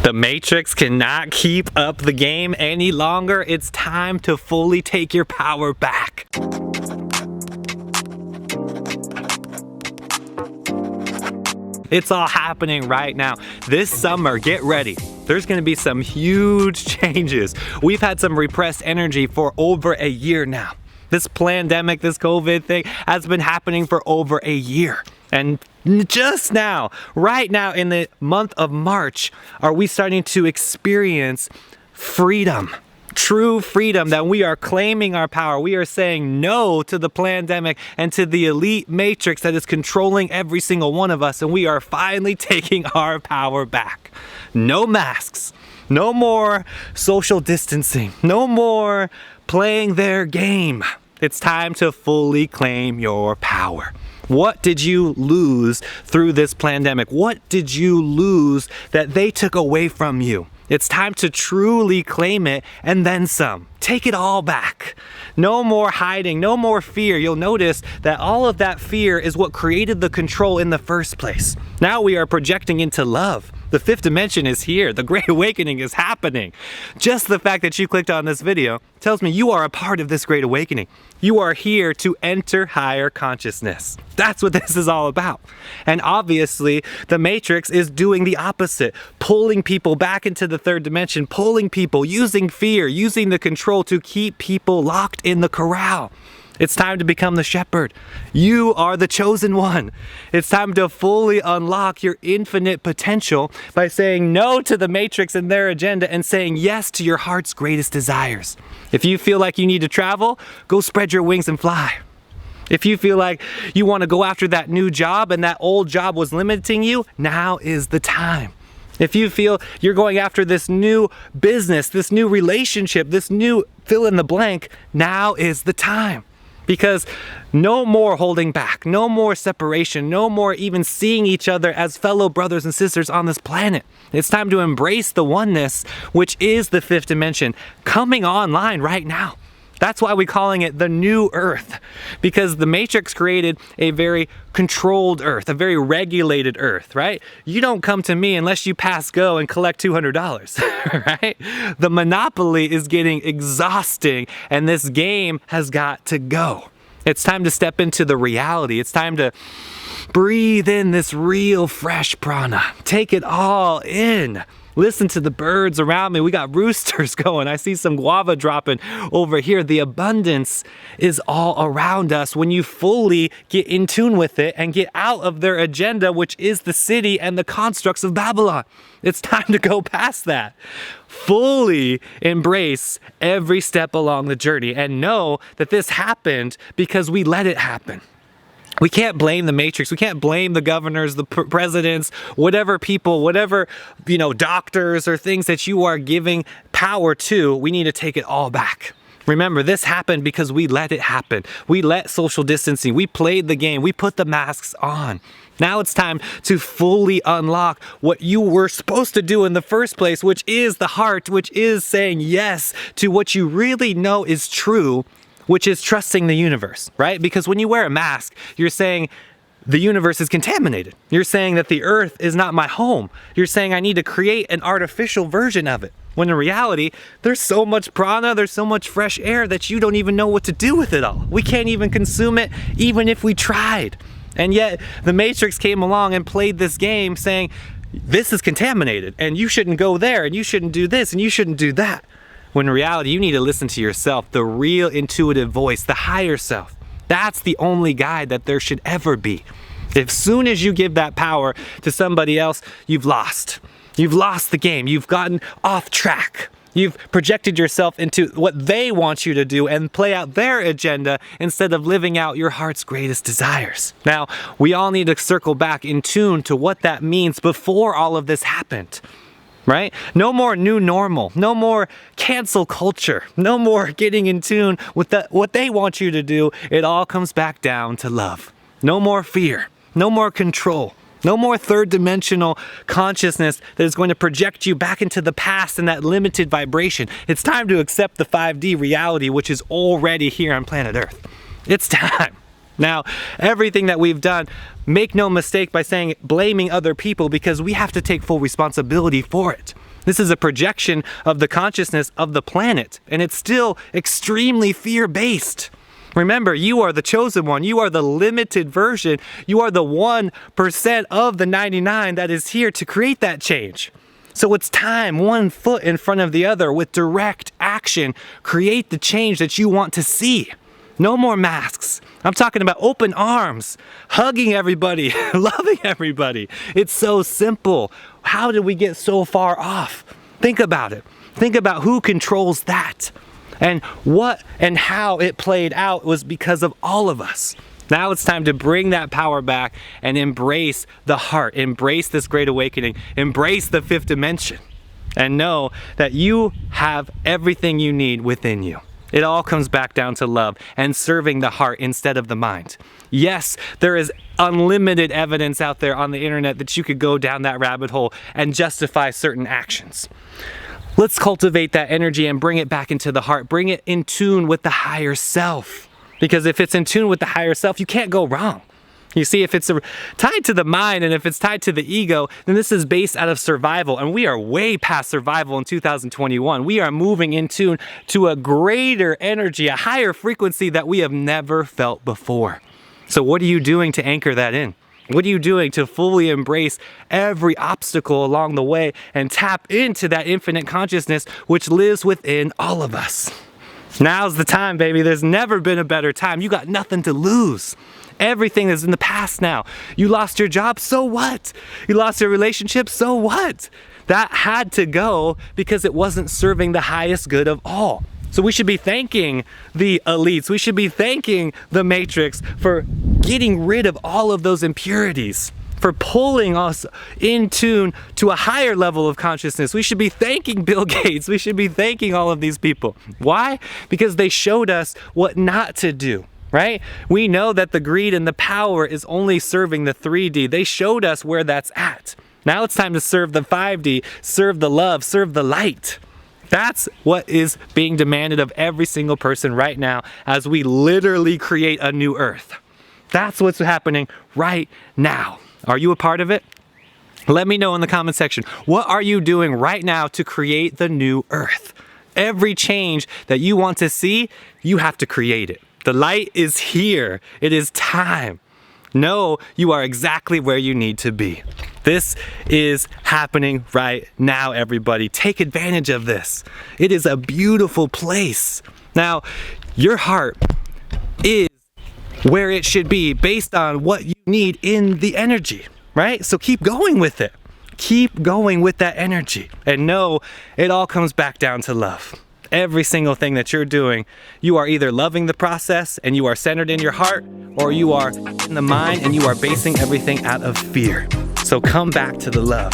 The Matrix cannot keep up the game any longer. It's time to fully take your power back. It's all happening right now. This summer, get ready. There's gonna be some huge changes. We've had some repressed energy for over a year now. This pandemic, this COVID thing has been happening for over a year. And just now, right now in the month of March, are we starting to experience freedom. True freedom, that we are claiming our power. We are saying no to the pandemic and to the elite matrix that is controlling every single one of us, and we are finally taking our power back. No masks, no more social distancing, no more playing their game. It's time to fully claim your power. What did you lose through this pandemic? What did you lose that they took away from you? It's time to truly claim it and then some. Take it all back. No more hiding, no more fear. You'll notice that all of that fear is what created the control in the first place. Now we are projecting into love. The fifth dimension is here. The Great Awakening is happening. Just the fact that you clicked on this video tells me you are a part of this Great Awakening. You are here to enter higher consciousness. That's what this is all about. And obviously, the Matrix is doing the opposite, pulling people back into the third dimension, pulling people, using fear, using the control to keep people locked in the corral. It's time to become the shepherd. You are the chosen one. It's time to fully unlock your infinite potential by saying no to the Matrix and their agenda and saying yes to your heart's greatest desires. If you feel like you need to travel, go spread your wings and fly. If you feel like you want to go after that new job and that old job was limiting you, now is the time. If you feel you're going after this new business, this new relationship, this new fill in the blank, now is the time. Because no more holding back, no more separation, no more even seeing each other as fellow brothers and sisters on this planet. It's time to embrace the oneness, which is the fifth dimension, coming online right now. That's why we're calling it the new Earth, because the Matrix created a very controlled Earth, a very regulated Earth, right? You don't come to me unless you pass go and collect $200, right? The monopoly is getting exhausting, and this game has got to go. It's time to step into the reality. It's time to breathe in this real fresh prana. Take it all in. Listen to the birds around me. We got roosters going. I see some guava dropping over here. The abundance is all around us when you fully get in tune with it and get out of their agenda, which is the city and the constructs of Babylon. It's time to go past that. Fully embrace every step along the journey and know that this happened because we let it happen. We can't blame the Matrix. We can't blame the governors, the presidents, whatever people, whatever, doctors or things that you are giving power to. We need to take it all back. Remember, this happened because we let it happen. We let social distancing. We played the game. We put the masks on. Now it's time to fully unlock what you were supposed to do in the first place, which is the heart, which is saying yes to what you really know is true, which is trusting the universe, right? Because when you wear a mask, you're saying the universe is contaminated. You're saying that the earth is not my home. You're saying I need to create an artificial version of it. When in reality, there's so much prana, there's so much fresh air that you don't even know what to do with it all. We can't even consume it, even if we tried. And yet, the Matrix came along and played this game saying, this is contaminated, and you shouldn't go there, and you shouldn't do this, and you shouldn't do that. When in reality, you need to listen to yourself, the real intuitive voice, the higher self. That's the only guide that there should ever be. As soon as you give that power to somebody else, you've lost. You've lost the game. You've gotten off track. You've projected yourself into what they want you to do and play out their agenda instead of living out your heart's greatest desires. Now, we all need to circle back in tune to what that means before all of this happened. Right? No more new normal, no more cancel culture, no more getting in tune with what they want you to do. It all comes back down to love. No more fear, no more control, no more third dimensional consciousness that is going to project you back into the past and that limited vibration. It's time to accept the 5D reality, which is already here on planet Earth. It's time. Now, everything that we've done, make no mistake by saying blaming other people, because we have to take full responsibility for it. This is a projection of the consciousness of the planet, and it's still extremely fear-based. Remember, you are the chosen one. You are the limited version. You are the 1% of the 99 that is here to create that change. So it's time, one foot in front of the other, with direct action, create the change that you want to see. No more masks. I'm talking about open arms, hugging everybody, loving everybody. It's so simple. How did we get so far off? Think about it. Think about who controls that. And what and how it played out was because of all of us. Now it's time to bring that power back and embrace the heart, embrace this great awakening, embrace the fifth dimension, and know that you have everything you need within you. It all comes back down to love and serving the heart instead of the mind. Yes, there is unlimited evidence out there on the internet that you could go down that rabbit hole and justify certain actions. Let's cultivate that energy and bring it back into the heart. Bring it in tune with the higher self. Because if it's in tune with the higher self, you can't go wrong. You see, if it's tied to the mind and if it's tied to the ego, then this is based out of survival. And we are way past survival in 2021. We are moving in tune to a greater energy, a higher frequency that we have never felt before. So what are you doing to anchor that in? What are you doing to fully embrace every obstacle along the way and tap into that infinite consciousness which lives within all of us? Now's the time, baby. There's never been a better time. You got nothing to lose. Everything is in the past now. You lost your job, so what? You lost your relationship, so what? That had to go because it wasn't serving the highest good of all. So we should be thanking the elites. We should be thanking the Matrix for getting rid of all of those impurities, for pulling us in tune to a higher level of consciousness. We should be thanking Bill Gates. We should be thanking all of these people. Why? Because they showed us what not to do, right? We know that the greed and the power is only serving the 3D. They showed us where that's at. Now it's time to serve the 5D, serve the love, serve the light. That's what is being demanded of every single person right now as we literally create a new earth. That's what's happening right now. Are you a part of it? Let me know in the comment section. What are you doing right now to create the new earth? Every change that you want to see, you have to create it. The light is here. It is time. Know you are exactly where you need to be. This is happening right now, everybody. Take advantage of this. It is a beautiful place. Now, your heart is where it should be based on what you need in the energy, right? So keep going with it. Keep going with that energy and know it all comes back down to love. Every single thing that you're doing, you are either loving the process and you are centered in your heart, or you are in the mind and you are basing everything out of fear. So come back to the love.